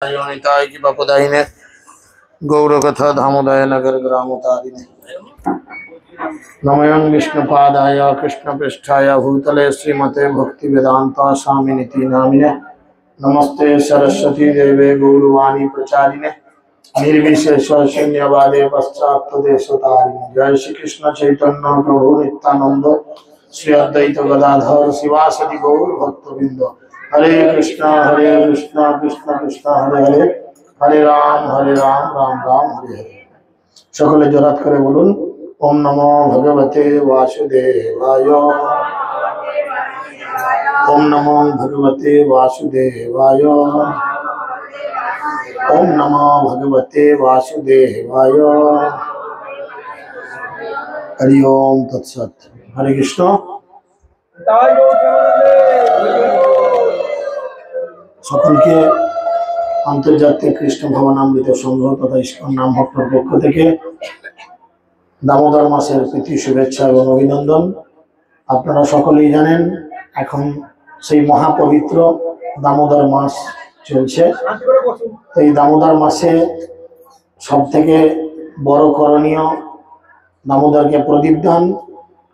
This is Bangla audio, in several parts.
योनिताय की बपदायिने गौरकथा धामोदय नगर ग्रामोतारिणे नमयं विष्णुपादाय कृष्णपृष्ठाय भूतले श्रीमते भक्ति वेदांता स्वामिनिति नामिने नमस्ते सरस्वती देवे गौरवाणी प्रचारिणे निर्विशेष शून्यवादे पश्चात्देशतारिणे जय श्री कृष्ण चैतन्य प्रभु नित्यानंद श्री अद्वैत गदाधर शिवासदि गौर भक्तवृंद हरे कृष्णा कृष्ण कृष्ण हरे हरे हरे राम राम राम हरे हरे सकले जरात करे बोलुन ओम नमो भगवते वासुदेवाय ओम नमो भगवते वासुदेवाय ओम नमो भगवते वासुदेवाय हरि ओम तत्सत हरे कृष्ण সকলকে আন্তর্জাতিক কৃষ্ণ ভবনামৃত সংঘ তথা ইস্কন নাম ভক্তর পক্ষ থেকে দামোদর মাসের প্রীতি শুভেচ্ছা এবং অভিনন্দন। আপনারা সকলেই জানেন এখন সেই মহাপবিত্র দামোদর মাস চলছে। এই দামোদর মাসে সব থেকে বড় করণীয় দামোদরকে প্রদীপদান,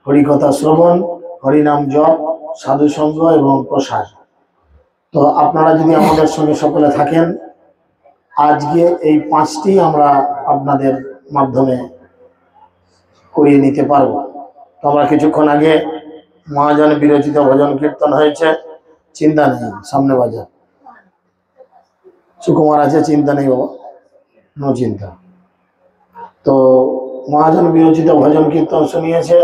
হরিকথা শ্রবণ, হরিনাম জপ, সাধুসঙ্গ এবং প্রসাদ। তো আপনারা যদি আমাদের সঙ্গে সকলে থাকেন, আজকে এই পাঁচটি আমরা আপনাদের মাধ্যমে করিয়ে নিতে পারবো। তো আমরা কিছুক্ষণ আগে মহাজন বিরচিত ভজন কীর্তন হয়েছে, চিন্তা নেই, সামনে বাজার সুকুমার আছে, চিন্তা নেই বাবা, নো চিন্তা। তো মহাজন বিরচিত ভজন কীর্তন শুনিয়েছে,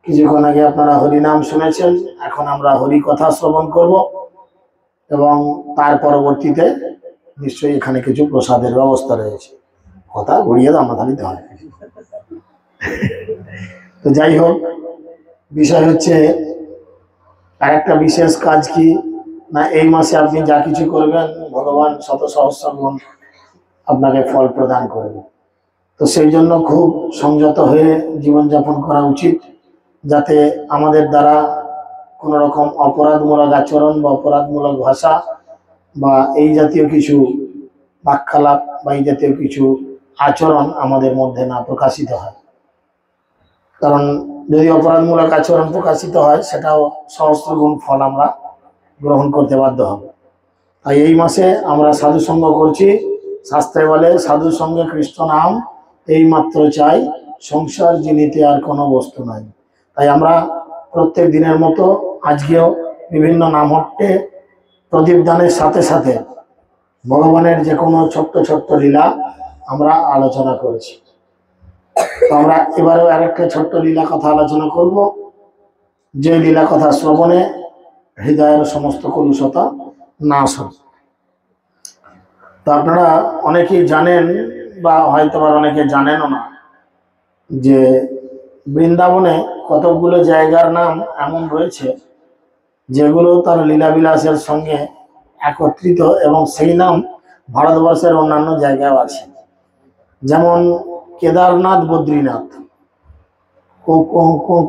কিছুক্ষণ আগে আপনারা হরিনাম শুনেছেন। এখন আমরা হরি কথা শ্রবণ করব এবং তার পরবর্তীতে নিশ্চয়ই এখানে কিছু প্রসাদের ব্যবস্থা রয়েছে। কথা ঘুরিয়ে দামা দিতে হয়। তো যাই হোক, বিষয় হচ্ছে আরেকটা বিশেষ কাজ কি না, এই মাসে আপনি যা কিছু করবেন ভগবান শত সহস্র গুণ আপনাকে ফল প্রদান করবে। তো সেই জন্য খুব সংযত হয়ে জীবনযাপন করা উচিত, যাতে আমাদের দ্বারা কোনো রকম অপরাধমূলক আচরণ বা অপরাধমূলক ভাষা বা এই জাতীয় কিছু বাক্যালাপ বা এই জাতীয় কিছু আচরণ আমাদের মধ্যে না প্রকাশিত হয়। কারণ যদি অপরাধমূলক আচরণ প্রকাশিত হয়, সেটাও সহস্র গুণ ফল আমরা গ্রহণ করতে বাধ্য হব। তাই এই মাসে আমরা সাধুসঙ্গ করছি। শাস্ত্রে বলে সাধু সঙ্গে কৃষ্ণ নাম এই মাত্র চাই, সংসার জিনিতে আর কোনো বস্তু নাই। তাই আমরা প্রত্যেক দিনের মতো আজকেও বিভিন্ন নামহট্টে প্রদীপদানের সাথে সাথে ভগবানের যে কোনো ছোট্ট ছোট্ট লীলা আমরা আলোচনা করেছি। তো আমরা এবারেও আরেকটা ছোট্ট লীলা কথা আলোচনা করব, যে লীলা কথা শ্রবণে হৃদয়ের সমস্ত কলুষতা নাশ হয়। তো আপনারা অনেকেই জানেন বা হয়তো অনেকে জানেনও না যে বৃন্দাবনে কতকগুলো জায়গার নাম এমন রয়েছে যেগুলো তার লীলাবিলাসের সঙ্গে একত্রিত এবং সেই নাম ভারতবর্ষের অন্যান্য জায়গায় আছে। যেমন কেদারনাথ, বদ্রীনাথ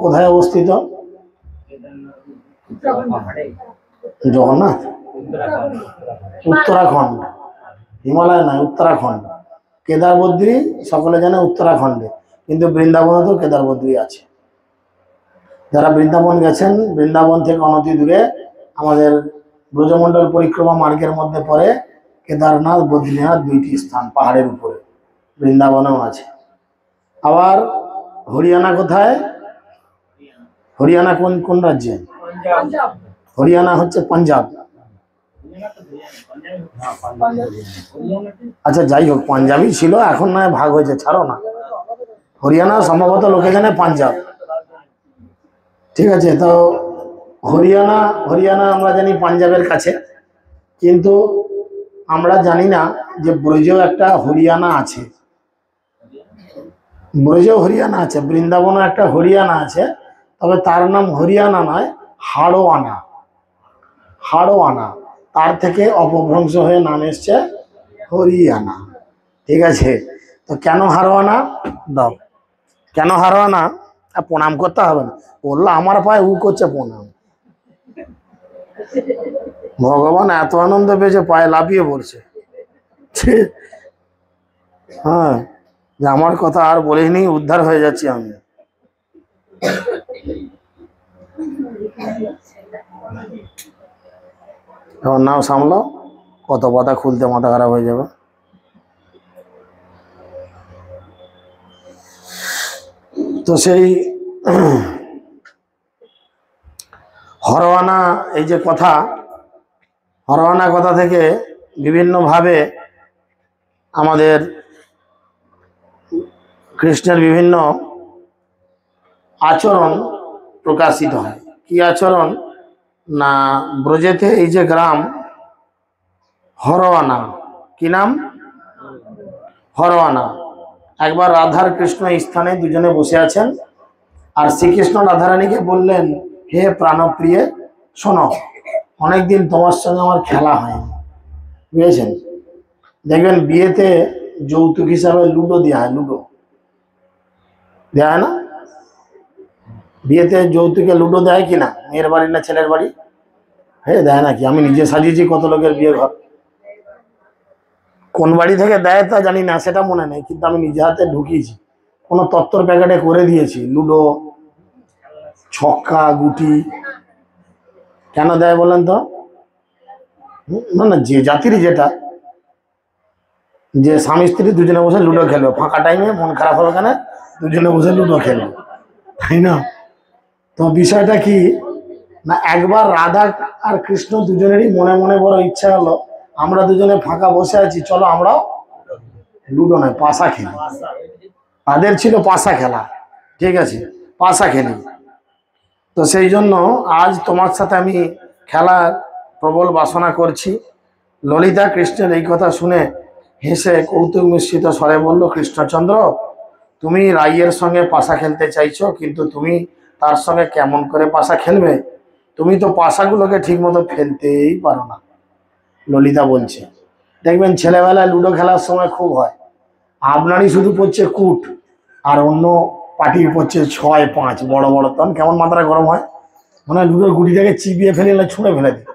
কোথায় অবস্থিত? জগন্নাথ উত্তরাখণ্ড, হিমালয় নয়, উত্তরাখণ্ড। কেদার বদ্রী সকলে জানে উত্তরাখণ্ডে, কিন্তু বৃন্দাবনেও কেদার বদ্রী আছে। যারা বৃন্দাবন গেছেন, বৃন্দাবন থেকে অনতি দূরে আমাদের ব্রজমণ্ডল পরিক্রমা মার্গের মধ্যে পড়ে কেদারনাথ, বদ্রীনাথ, দুইটি স্থান পাহাড়ের উপরে, বৃন্দাবনেও আছে। আবার হরিয়ানা কোথায়? হরিয়ানা কোন রাজ্যে? হরিয়ানা হচ্ছে পাঞ্জাব। আচ্ছা যাই হোক, পাঞ্জাবি ছিল, এখন নয় ভাগ হয়েছে, ছাড়ো না। হরিয়ানা সম্ভবত লোকে জানে পাঞ্জাব, ঠিক আছে। তো হরিয়ানা আমরা জানি পাঞ্জাবের কাছে, কিন্তু আমরা জানি না যে ব্রজেও একটা হরিয়ানা আছে। ব্রজেও হরিয়ানা আছে, বৃন্দাবনও একটা হরিয়ানা আছে, তবে তার নাম হরিয়ানা নয়, হাড়োয়ানা। হাড়োয়ানা তার থেকে অপভ্রংশ হয়ে নাম এসছে হরিয়ানা, ঠিক আছে। তো কেন হাড়োয়ানা দাও, কেন হাড়োয়ানা? প্রণাম করতে হবে না, বললো আমার পায়ে উ করছে প্রণাম। ভগবান এত আনন্দ পেয়েছে পায়ে লাফিয়ে পড়ছে। হ্যাঁ, যে আমার কথা আর বলিনি, উদ্ধার হয়ে যাচ্ছি আমি। এখন নাও সামলাও, কত কথা খুলতে মাথা খারাপ হয়ে যাবে। তো সেই হরওয়ানা, এই যে কথা, হরওয়ানা কথা থেকে বিভিন্নভাবে আমাদের কৃষ্ণের বিভিন্ন আচরণ প্রকাশিত হয়। কি আচরণ না, ব্রজেতে এই যে গ্রাম হরওয়ানা, কি নাম? হরওয়ানা। একবার রাধার কৃষ্ণ স্থানে দুজনে বসে আছেন, আর শ্রীকৃষ্ণ রাধারানীকে বললেন, হে প্রাণপ্রিয়ে শোনো, অনেকদিন তোমার সঙ্গে আমার খেলা হয়নি, বুঝেছেন? দেখবেন বিয়েতে যৌতুক হিসাবে লুডো দেওয়া হয়, লুডো দেওয়া হয় না? বিয়েতে যৌতুকে লুডো দেয় কিনা, মেয়ের বাড়ি না ছেলের বাড়ি? হ্যাঁ, দেয় নাকি? আমি নিজে সাজিয়েছি কত লোকের বিয়ে ঘর। কোন বাড়ি থেকে দেয় তা জানি না, সেটা মনে নেই, কিন্তু আমি নিজে হাতে ঢুকিয়েছি, কোনো তত্ত্বর প্যাকেটে করে দিয়েছি লুডো, ছক্কা, গুটি। কেন দেয় বলেন তো? না না, যে জাতিরই যেটা, যে স্বামী স্ত্রী দুজনে বসে লুডো খেলবে, ফাঁকা টাইমে মন খারাপ হবে কেন, দুজনে বসে লুডো খেলবে, তাই না? তো বিষয়টা কি না, একবার রাধা আর কৃষ্ণ দুজনেরই মনে মনে বড় ইচ্ছা হলো, আমরা দুজনে ফাঁকা বসে আছি, চলো আমরাও লুডো নয় পাশা খেলি। তাদের ছিল পাশা খেলা, ঠিক আছে, পাশা খেলি। তো সেই জন্য আজ তোমার সাথে আমি খেলার প্রবল বাসনা করছি। ললিতা কৃষ্ণের এই কথা শুনে হেসে কৌতুক মিশ্রিত স্বরে বলল, কৃষ্ণচন্দ্র, তুমি রাইয়ের সঙ্গে পাশা খেলতে চাইছো, কিন্তু তুমি তার সঙ্গে কেমন করে পাশা খেলবে? তুমি তো পাশাগুলোকে ঠিক মতো ফেলতেই পারো না। ললিতা বলছে, দেখবেন ছেলেবেলায় লুডো খেলার সময় খুব হয়, আপনারই শুধু পড়ছে কুট, আর অন্য পার্টির পড়ছে 6-5 বড় বড়, তখন কেমন মাথাটা গরম হয়, মানে লুডোর গুটিটাকে চিবিয়ে ফেলে না ছুঁড়ে ফেলে দিই।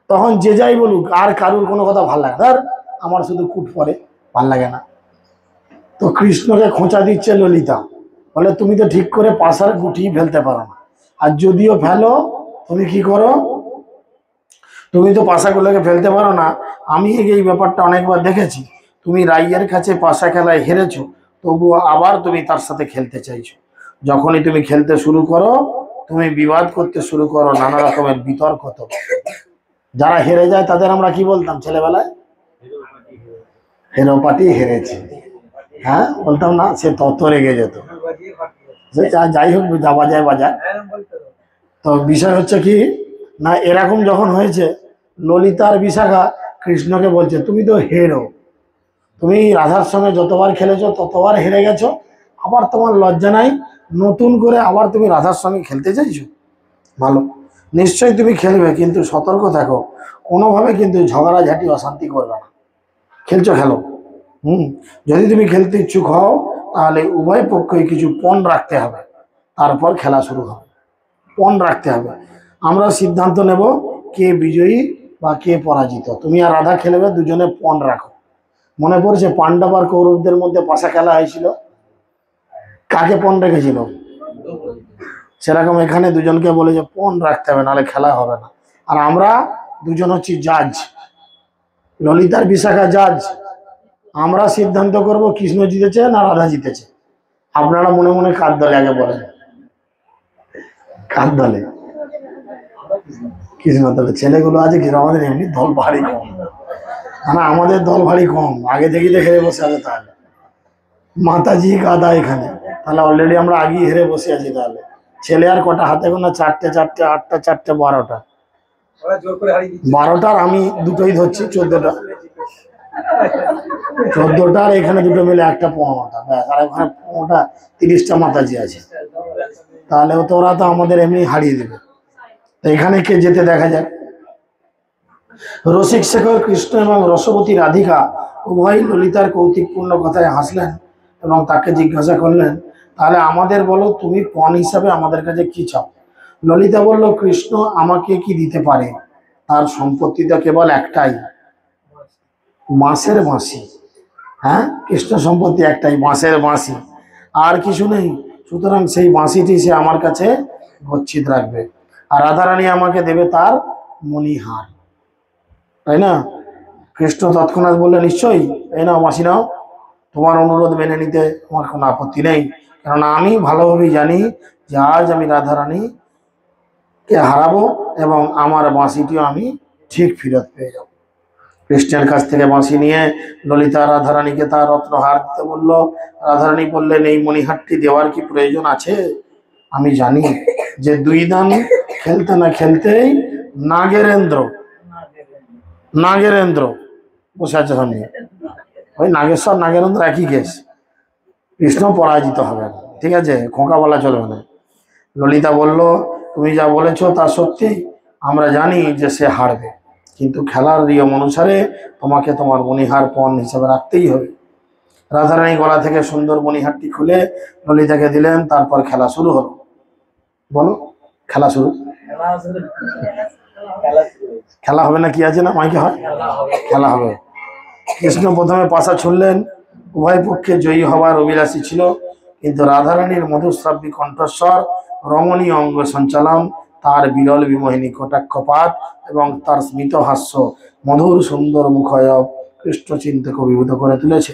তখন যে যাই বলুক, আর কারুর কোনো কথা ভাল লাগে না, আমার শুধু কুট পরে, ভাল লাগে না। তো কৃষ্ণকে খোঁচা দিচ্ছে ললিতা, বলে তুমি তো ঠিক করে পাশার গুটি ফেলতে পারো না, আর যদিও ফেলো তুমি কি করো, তুমি তো পাশাগুলোকে ফেলতে পারো না। আমি এই ব্যাপারটা অনেকবার দেখেছি, তুমি রাইয়ের কাছে পাশা খেলায় হেরেছো, তবুও আবার তুমি তার সাথে খেলতে চাইছো। যখনই তুমি খেলতে শুরু করো, তুমি বিবাদ করতে শুরু করো, নানা রকমের বিতর্ক। তো যারা হেরে যায় তাদের আমরা কি বলতাম ছেলেবেলায়? হেরো পাটি হেরেছে, হ্যাঁ বলতাম না? সে তত রেগে যেত, যাই হোক, যাওয়া যায় বাজার। তো বিষয় হচ্ছে কি না, এরকম যখন হয়েছে, ললিতার বিশাখা কৃষ্ণকে বলছে, তুমি তো হেরো, তুমি রাধার সঙ্গে যতবার খেলেছো ততবার হেরে গেছো, আবার তোমার লজ্জা নাই, নতুন করে আবার তুমি রাধার সঙ্গে খেলতে চাইছো? ভালো, নিশ্চয়ই তুমি খেলবে, কিন্তু সতর্ক থাকো, কোনোভাবে কিন্তু ঝগড়াঝাটি অশান্তি করবে না। খেলছো খেলো, যদি তুমি খেলতে ইচ্ছুক হও, তাহলে উভয় পক্ষই কিছু পণ রাখতে হবে, তারপর খেলা শুরু হবে। পণ রাখতে হবে, আমরা সিদ্ধান্ত নেব কে বিজয়ী বা কে পরাজিত। তুমি আর রাধা খেলবে, দুজনে পণ রাখো। মনে পড়ছে পাণ্ডব আর কৌরবদের মধ্যে পাশা খেলা হয়েছিল, কাকে পণ রেখেছিল? সেরকম এখানে দুজনকে বলে যে পণ রাখতে হবে, নাহলে খেলা হবে না। আর আমরা দুজন হচ্ছি জাজ, ললিতার বিশাখা জাজ, আমরা সিদ্ধান্ত করব কৃষ্ণ জিতেছে না রাধা জিতেছে। আপনারা মনে মনে কার দলে আগে বলেন, কার দলে? কৃষ্ণ দলে। ছেলেগুলো আছে কি, আমাদের এমনি দল ভারী কম, মানে আমাদের দল ভারী কম, আগে থেকেই দেখে বসে আছে। তাহলে মাতাজি গাদা এখানে, তাহলে অলরেডি আমরা আগেই হেরে বসে আছি। তাহলে ছেলে আর কটা হাতে গোনা, 4টে 4টে 8টা 4টে 12টা, 12টার আমি দুটোই ধরছি, 14টা 14টার এখানে দুটো মিলে একটা পোয়া মাথা, আর ওখানে পোয়াটা 30টা মাতাজি আছে, তাহলে তো ওরা তো আমাদের এমনি হারিয়ে দেবে। তো এখানে কে যেতে দেখা যায়। রসিক শেখর কৃষ্ণ এবং রসবতী রাধিকা উভয় ললিতার কৌতুকপূর্ণ কথায় হাসলেন এবং তাকে জিজ্ঞাসা করলেন, তাহলে আমাদের বলো, তুমি পণ হিসাবে আমাদের কাছে কি চাও? ললিতা বলল, কৃষ্ণ আমাকে কি দিতে পারে তার সম্পত্তিটা কেবল একটাই, বাঁশের বাঁশি। হ্যাঁ, কৃষ্ণ সম্পত্তি একটাই, বাঁশের বাঁশি, আর কিছু নেই। সুতরাং সেই বাঁশিটি সে আমার কাছে গচ্ছিত রাখবে, আর রাধারানী আমাকে দেবে তার মণিহার, তাই না? কৃষ্ণ তৎক্ষণাৎ বললে, নিশ্চয়ই, এই নাও বাঁশি নাও, তোমার অনুরোধ মেনে নিতে আমার কোনো আপত্তি নেই। কেননা আমি ভালোভাবেই জানি যে আজ আমি রাধারানীকে হারাবো এবং আমার বাঁশিটিও আমি ঠিক ফেরত পেয়ে যাব। কৃষ্ণের কাছ থেকে বাঁশি নিয়ে ললিতা রাধারানীকে তার রত্নহার দিতে বলল। রাধারানী বললেন, এই মণিহারটি দেওয়ার কি প্রয়োজন আছে? আমি জানি যে দুই দান খেলতে না খেলতেই নাগেরেন্দ্র বসে আছে সামনে, ওই নাগেশ্বর নাগেরেন্দ্র একই কেস, কৃষ্ণ পরাজিত হবে না, ঠিক আছে, খোঁকা বলা চলবে না। ললিতা বলল, তুমি যা বলেছ তা সত্যি, আমরা জানি যে সে হারবে, কিন্তু খেলার নিয়ম অনুসারে তোমাকে তোমার মণিহার পণ হিসেবে রাখতেই হবে। রাধারানী গলা থেকে সুন্দর মণিহারটি খুলে ললিতাকে দিলেন। তারপর খেলা শুরু হলো। বলো, খেলা শুরু। খেলা হবে না কি আছে না, মাইকে হয়, খেলা হবে। কৃষ্ণ প্রথমে পাশা ছুড়লেন। উভয় পক্ষে জয়ী হবার অভিলাষী ছিল, কিন্তু রাধারানীর মধুশ্রাব্যী কণ্ঠস্বর, রমণীয় অঙ্গ সঞ্চালন, তার বিরল বিমোহিনী কটাক্ষপাত এবং তার স্মিত হাস্য, মধুর সুন্দর মুখায়ব কৃষ্ণ চিন্তাকে অভিভূত করে তুলেছে।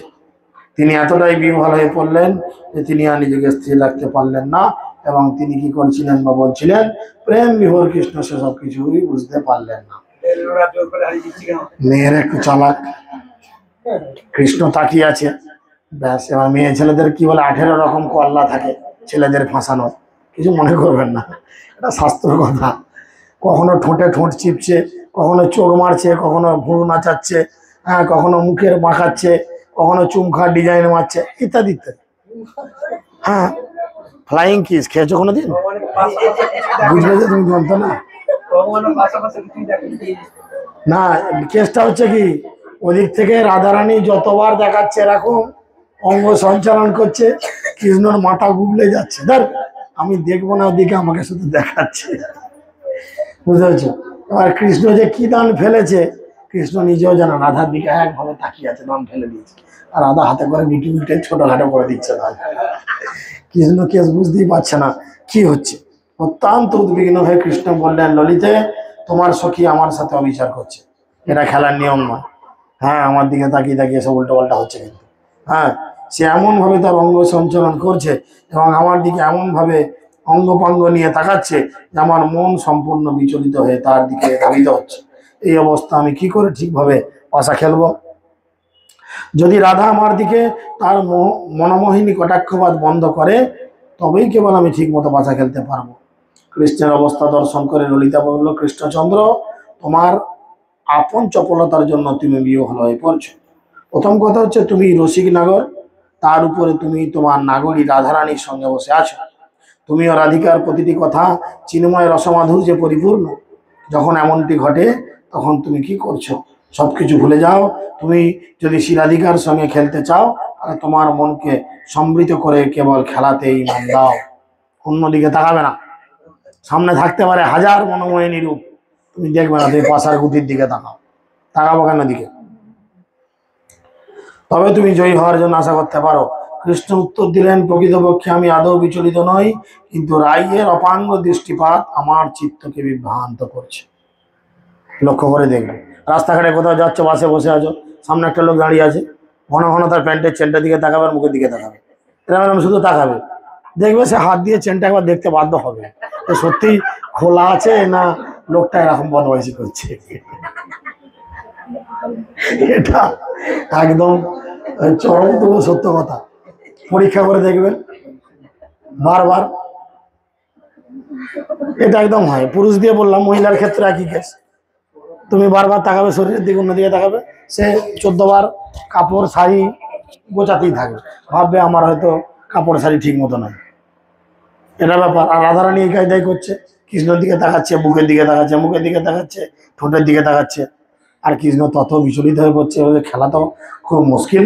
তিনি এতটাই বিহ্বল হয়ে পড়লেন যে তিনি আর নিজেকে স্থির রাখতে পারলেন না, এবং তিনি কি করছিলেন বা বলছিলেন, প্রেম বিভোর কৃষ্ণ সেসব কিছুই বুঝতে পারলেন না। মেয়ের একটু চালাক, কৃষ্ণ তাকিয়ে আছে, ব্যাস। এবার মেয়ে ছেলেদের কি বলে, 18 রকম কল্লা থাকে ছেলেদের ফাঁসানোর, কিছু মনে করবেন না, এটা শাস্ত্র কথা। কখনো ঠোঁটে ঠোঁট চিপছে, কখনো চোখ মারছে, কখনো ভুরু নাচাচ্ছে, হ্যাঁ, কখনো মুখের মাখাচ্ছে, কখনো চুমখার ডিজাইন মারছে, ইত্যাদি ইত্যাদি। হ্যাঁ, ফ্লাইং কিস খেয়েছো কোনোদিন? বুঝলে যে তুমি জানতো না। না, কেসটা হচ্ছে কি, ওদিক থেকে রাধারানী যতবার দেখাচ্ছে এরকম অঙ্গ সঞ্চালন করছে, কৃষ্ণর মাথা গুবলে যাচ্ছে, ধর আমি দেখবো না ওদিকে, আমাকে শুধু দেখাচ্ছে, বুঝতে পারছো? এবার কৃষ্ণ যে কি দান ফেলেছে, কৃষ্ণ নিজেও জানা, রাধার দিকে একভাবে তাকিয়ে আছে, দান ফেলে দিয়েছে, আর রাধা হাতে করে মিটি মিটে ছোটখাটো করে দিচ্ছে দান। কৃষ্ণ কেস বুঝতেই পারছে না কি হচ্ছে। অত্যন্ত উদ্বিগ্ন হয়ে কৃষ্ণ বললেন, ললিতে, তোমার সখী আমার সাথে অবিচার করছে, এটা খেলার নিয়ম নয়। হ্যাঁ, আমার দিকে তাকিয়ে তাকিয়ে সব উল্টো পাল্টা হচ্ছে, কিন্তু হ্যাঁ, সে এমন ভাবে তার অঙ্গ সঞ্চালন করছে এবং আমার দিকে এমন ভাবে অঙ্গপাঙ্গ নিয়ে তাকাচ্ছে যে আমার মন সম্পূর্ণ বিচলিত হয়ে তার দিকে ধাবিত হচ্ছে। এই অবস্থা আমি কি করে ঠিকভাবে পাশা খেলবো? যদি রাধা আমার দিকে তার মনোমোহিনী কটাক্ষপাত বন্ধ করে, তবেই কেবল আমি ঠিক মতো পাশা খেলতে পারবো। কৃষ্ণের অবস্থা দর্শন করে ললিতা বলল, কৃষ্ণচন্দ্র, তোমার আপন চপলতার জন্য তুমি বিহ্বল হয়ে পড়ছো। প্রথম কথা হচ্ছে, তুমি রসিক নাগর, তার উপরে তুমি তোমার নাগরী রাধারানীর সঙ্গে বসে আছো। তুমিও রাধিকার প্রতিটি কথা চিন্ময় রসমাধুর্যে পরিপূর্ণ। যখন এমনটি ঘটে, তখন তুমি কি করছো? সবকিছু ভুলে যাও। তুমি যদি শ্রীরাধিকার সঙ্গে খেলতে চাও, তাহলে তোমার মনকে সমৃদ্ধ করে কেবল খেলাতেই মন দাও, অন্যদিকে তাকাবে না। সামনে থাকতে পারে হাজার মনোমোহিনী রূপ, তুমি দেখবে না, তুমি পাশার গুটির দিকে তাকাবো কেন দিকে? তবে তুমি জয়ী হওয়ার জন্য আশা করতে পারো। কৃষ্ণ উত্তর দিলেন, প্রকৃতপক্ষে আমি আদৌ বিচলিত নই, কিন্তু রাইয়ের অপাঙ্গ দৃষ্টিপাত আমার চিত্তকে বিভ্রান্ত করছে। লক্ষ্য করে দেখবে, রাস্তাঘাটে কোথাও যাচ্ছ, বাসে বসে আছো, সামনে একটা লোক দাঁড়িয়ে আছে, ঘন ঘন তার প্যান্টের চেনটার দিকে তাকাবে, মুখের দিকে তাকাবে, এরকম শুধু তাকাবে, দেখবে সে হাত দিয়ে চেনটা একবার দেখতে বাধ্য হবে, সত্যি খোলা আছে না লোকটা এরকম বদমাইশি করছে। এটা একদম চরমতম সত্য কথা। পরীক্ষা করে দেখবেন বারবার, এটা একদম হয়। পুরুষ দিয়ে বললাম, মহিলার ক্ষেত্রে একই কেস। তুমি বারবার তাকাবে শরীরের দিকে, অন্যদিকে তাকাবে, সে 14 বার কাপড় শাড়ি গোছাতেই থাকবে, ভাববে আমার হয়তো কাপড় শাড়ি ঠিক মতো নয়, এটা ব্যাপার। আর রাধারানী এই কায়দাই করছে, কৃষ্ণের দিকে তাকাচ্ছে, বুকের দিকে তাকাচ্ছে, মুখের দিকে তাকাচ্ছে, ঠোঁটের দিকে তাকাচ্ছে, আর কৃষ্ণ তত বিচলিত হয়ে পড়ছে, খেলা তো খুব মুশকিল।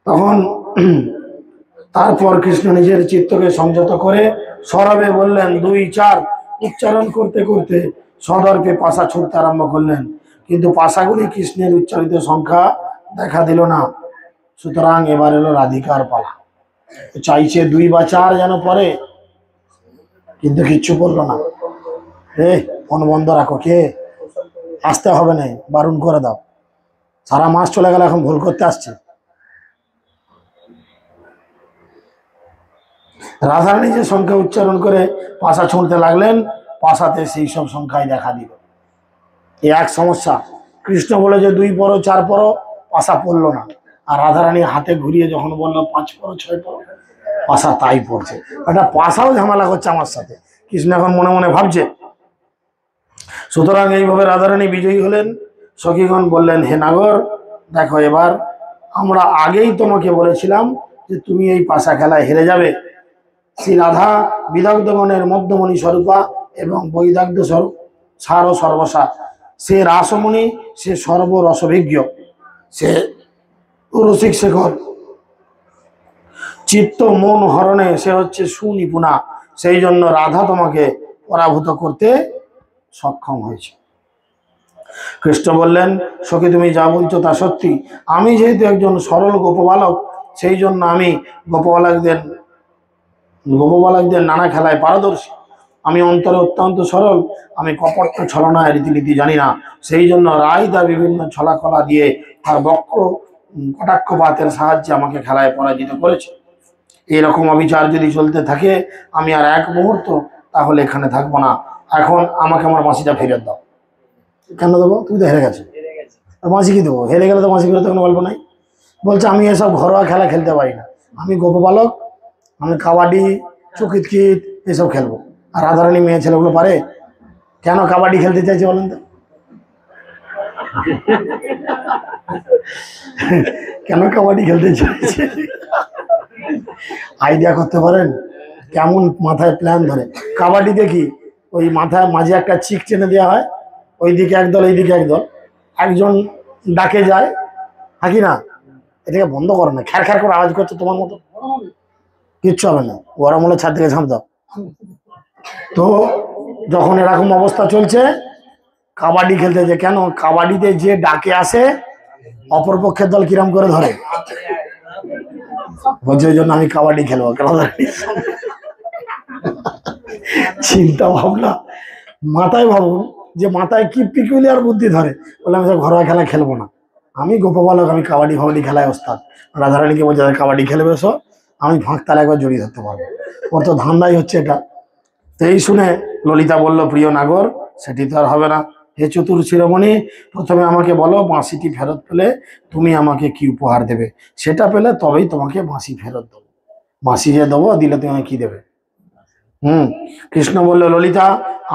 তখন তারপর কৃষ্ণ নিজের চিত্তকে সংযত করে সরবে বললেন, 2, 4 উচ্চারণ করতে করতে সদর্পে পাশা ছুটতে আরম্ভ করলেন, কিন্তু পাশাগুলি কৃষ্ণের উচ্চারিত সংখ্যা দেখা দিল না। সুতরাং এবার এলো রাধিকার পালা। চাইছে 2 বা 4 যেন পরে, কিন্তু কিচ্ছু করলো না। ফোন বন্ধ রাখো, কে আসতে হবে না, বারণ করে দাও। সারা মাস চলে গেল, এখন ভুল করতে আসছে। রাধারানী যে সংখ্যা উচ্চারণ করে পাশা ছুঁড়তে লাগলেন, পাশাতে সেই সব সংখ্যায় দেখা দিল। এই এক সমস্যা। কৃষ্ণ বলে যে 2 পড়ো 4 পড়ো, পাশা পড়লো না। আর রাধারানী হাতে ঘুরিয়ে যখন বললো 5 পড়ো 6 পড়ো, পাশা তাই পড়ছে। একটা পাশাও ঝামেলা করছে আমার সাথে, কৃষ্ণ এখন মনে মনে ভাবছে। সুতরাং এইভাবে রাধারানী বিজয়ী হলেন। সখীগণ বললেন, হে নাগর, দেখো এবার আমরা আগেই তোমাকে বলেছিলাম যে তুমি এই পাশা খেলায় হেরে যাবে। শ্রী রাধা বিদগ্ধগণের মধ্যমণি স্বরূপা এবং বৈদগ্ধ সার ও সর্বসার। সে রাসমণি, সে সর্বরসভিজ্ঞ, সে রসিক শেখর, চিত্ত মন হরণে সে হচ্ছে সুনিপুণা। সেই জন্য রাধা তোমাকে পরাভূত করতে সক্ষম হয়েছে। কৃষ্ণ বললেন, সখী তুমি যা বলছো তা সত্যি। আমি যেহেতু একজন সরল গোপবালক, সেই জন্য আমি গোপবালকদের নানা খেলায় পারদর্শী। আমি অন্তরে অত্যন্ত সরল, আমি কপট ছলনায় রীতিনীতি জানি না। সেই জন্য রায় তার বিভিন্ন ছলাকলা দিয়ে তার বক্র কটাক্ষপাতের সাহায্যে আমাকে খেলায় পরাজিত করেছে। এরকম অবিচার যদি চলতে থাকে, আমি আর এক মুহূর্ত তাহলে এখানে থাকবো না। এখন আমাকে আমার মাসিটা ফেরত দাও। কেন দেবো? তুমি তো হেরে গেছো। মাসি কি দেবো? হেরে গেলে তো মাসি ফেরত কোনো গল্প নাই। বলছে আমি এসব ঘরোয়া খেলা খেলতে পারি না, আমি গোপবালক, আমি কাবাডি চকিতকিত এসব খেলবো। আর রাধারানী মেয়ে ছেলেগুলো পারে? কেন কাবাডি খেলতে চাইছে বলেন তো? কেন কাবাডি খেলতে চাইছে? আইডিয়া করতে পারেন কেমন মাথায় প্ল্যান ধরে? কাবাডি দেখি ওই মাথায় মাঝে একটা চিক টেনে দেওয়া হয়, ওইদিকে একদল এইদিকে একদল, একজন ডাকে যায়, থাকি না? এটাকে বন্ধ করো না, খ্যার খ্যার করে আওয়াজ করছে তোমার মতো, কিচ্ছু হবে না, গরম হলে ছাদ থেকে ঝাঁপ দাও। তো যখন এরকম অবস্থা চলছে, কাবাডি খেলতে যে, কেন কাবাডিতে যে ডাকে আসে অপরপক্ষের দল কিরম করে ধরে, বলছে ওই জন্য আমি কাবাডি খেলবো। চিন্তা ভাবনা, মাথায় ভাবুন যে মাথায় কি পিকুলিয়ার বুদ্ধি ধরে। বললাম আমি ঘরোয়া খেলা খেলবো না, আমি গোপবালক, আমি কাবাডি ফাবাডি খেলায় ওস্তাদ। রাধারানীকে বলছে কাবাডি খেলবে এসো, আমি ফাঁক তালে একবার জড়িয়ে ধরতে পারবো। ওর তো ধান্দাই হচ্ছে এটা। তো এই শুনে ললিতা বলল, প্রিয় নাগর, সেটি তো আর হবে না। হে চতুর শিরোমণি, প্রথমে আমাকে বলো বাঁশিটি ফেরত পেলে তুমি আমাকে কি উপহার দেবে? সেটা পেলে তবেই তোমাকে বাঁশি ফেরত দেবো। বাঁশি যে দেবো, দিলে তুমি আমাকে কি দেবে? কৃষ্ণ বলল, ললিতা,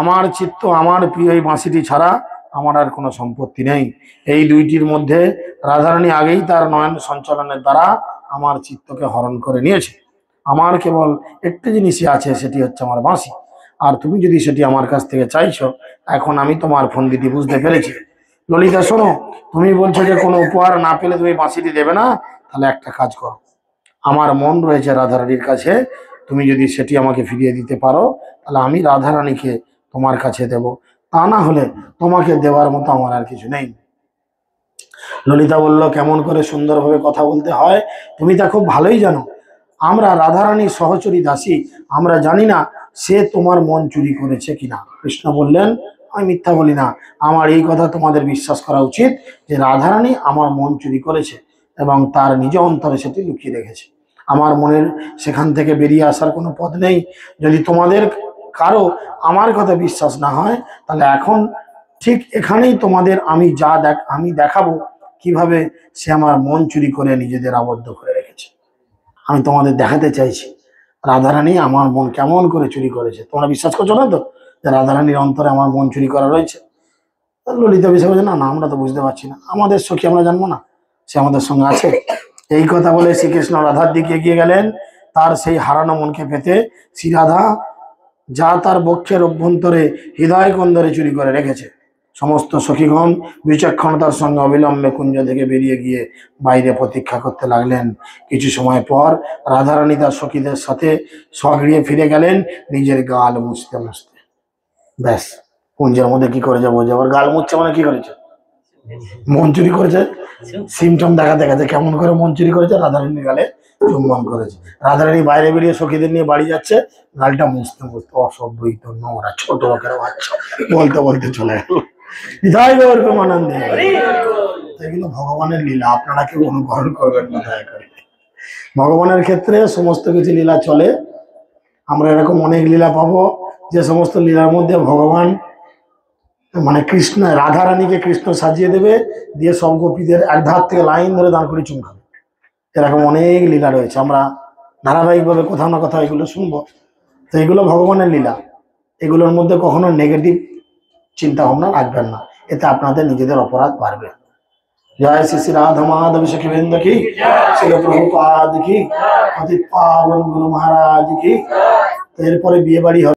আমার চিত্ত আমার প্রিয় এই বাঁশিটি ছাড়া আমার আর কোনো সম্পত্তি নেই। এই দুইটির মধ্যে রাধারানী আগেই তার নয়ন সঞ্চালনের দ্বারা আমার চিত্তকে হরণ করে নিয়েছে। আমার কেবল একটি জিনিসই আছে, সেটি হচ্ছে আমার বাঁশি। আর তুমি যদি সেটি আমার কাছ থেকে চাইছো, এখন আমি তোমার ফন্দিটি বুঝতে পেরেছি। ললিতা শোনো, তুমি বলছো যে কোনো উপহার না পেলে তুমি বাঁশিটি দেবে না, তাহলে একটা কাজ করো, আমার মন রয়েছে রাধারানীর কাছে, তুমি যদি সেটি আমাকে ফিরিয়ে দিতে পারো, তাহলে আমি রাধারানীকে তোমার কাছে দেব, তা না হলে তোমাকে দেওয়ার মতো আমার আর কিছু নেই। ললিতা বলল, কেমন করে সুন্দরভাবে কথা বলতে হয়, তুমি তা খুব ভালোই জানো। আমরা রাধারানীর সহচরী দাসী, আমরা জানি না সে তোমার মন চুরি করেছে কিনা। কৃষ্ণ বললেন, আমি মিথ্যা বলি না, আমার এই কথা তোমাদের বিশ্বাস করা উচিত যে রাধারানী আমার মন চুরি করেছে এবং তার নিজ অন্তরে সেটি লুকিয়ে রেখেছে। আমার মনের সেখান থেকে বেরিয়ে আসার কোনো পথ নেই। যদি তোমাদের কারো আমার কথা বিশ্বাস না হয়, তাহলে এখন ঠিক এখানেই তোমাদের আমি দেখাবো কিভাবে সে আমার মন চুরি করে নিজেদের আবদ্ধ করে রেখেছে। আমি তোমাদের দেখাতে চাইছি রাধারানী আমার মন কেমন করে চুরি করেছে। তোমরা বিশ্বাস করছো না তো যে রাধারানীর অন্তরে আমার মন চুরি করা রয়েছে? ললিতা বিশ্বাস করছে না, আমরা তো বুঝতে পারছি না, আমাদের সখী আমরা জানবো না সে আমাদের সঙ্গে আছে? এই কথা বলে শ্রীকৃষ্ণ রাধার দিকে এগিয়ে গেলেন তার সেই হারানো মনকে পেতে। শ্রী রাধা যা তার বক্ষের অভ্যন্তরে হৃদয় কন্দরে চুরি করে রেখেছে। সমস্ত সখীগণ বিচক্ষণতার সঙ্গে অবিলম্বে কুঞ্জ থেকে বেরিয়ে গিয়ে বাইরে প্রতীক্ষা করতে লাগলেন। কিছু সময় পর রাধারানী তার সখীদের সাথে স্বগৃহে ফিরে গেলেন নিজের গাল মুছতে মুছতে। ব্যাস, কুঞ্জের মধ্যে কি করেছে বোঝে, আবার গাল মুচ্ছে মানে কি করেছে, মন চুরি করেছে। সিমটম দেখা দেখাচ্ছে কেমন করে মন চুরি করেছে, রাধারানীর গালে চুম্বন করেছে। রাধারানী বাইরে বেরিয়ে সখীদের নিয়ে বাড়ি যাচ্ছে, গালটা মুছতে মুছতে অসভ্যই তো নোংরা ছোট লোকের বাচ্চা বলতে বলতে চলে গেল। বিধায় গৌর প্রেমানন্দে। এগুলো ভগবানের লীলা, আপনারা কেউ অনুকরণ করবেন না দয়া করে। ভগবানের ক্ষেত্রে সমস্ত কিছু লীলা চলে। আমরা এরকম অনেক লীলা পাবো যে সমস্ত লীলার মধ্যে ভগবান মানে কৃষ্ণ রাধারানীকে কৃষ্ণ সাজিয়ে দেবে, দিয়ে সব গোপীদের এক ধার থেকে লাইন ধরে দাঁড় করে চুম খাবে। এরকম অনেক লীলা রয়েছে, আমরা ধারাবাহিকভাবে কোথাও না কোথাও এগুলো শুনবো। তো এগুলো ভগবানের লীলা, এগুলোর মধ্যে কখনো নেগেটিভ চিন্তা ভাবনা রাখবেন না, এতে আপনাদের নিজেদের অপরাধ বাড়বে। জয় শ্রী শ্রী রাধা মাধব সখীবৃন্দ কি, শ্রী প্রভুপাদ কি, অতি পাবন গুরু মহারাজ কি। এরপরে বিয়ে বাড়ি হবে।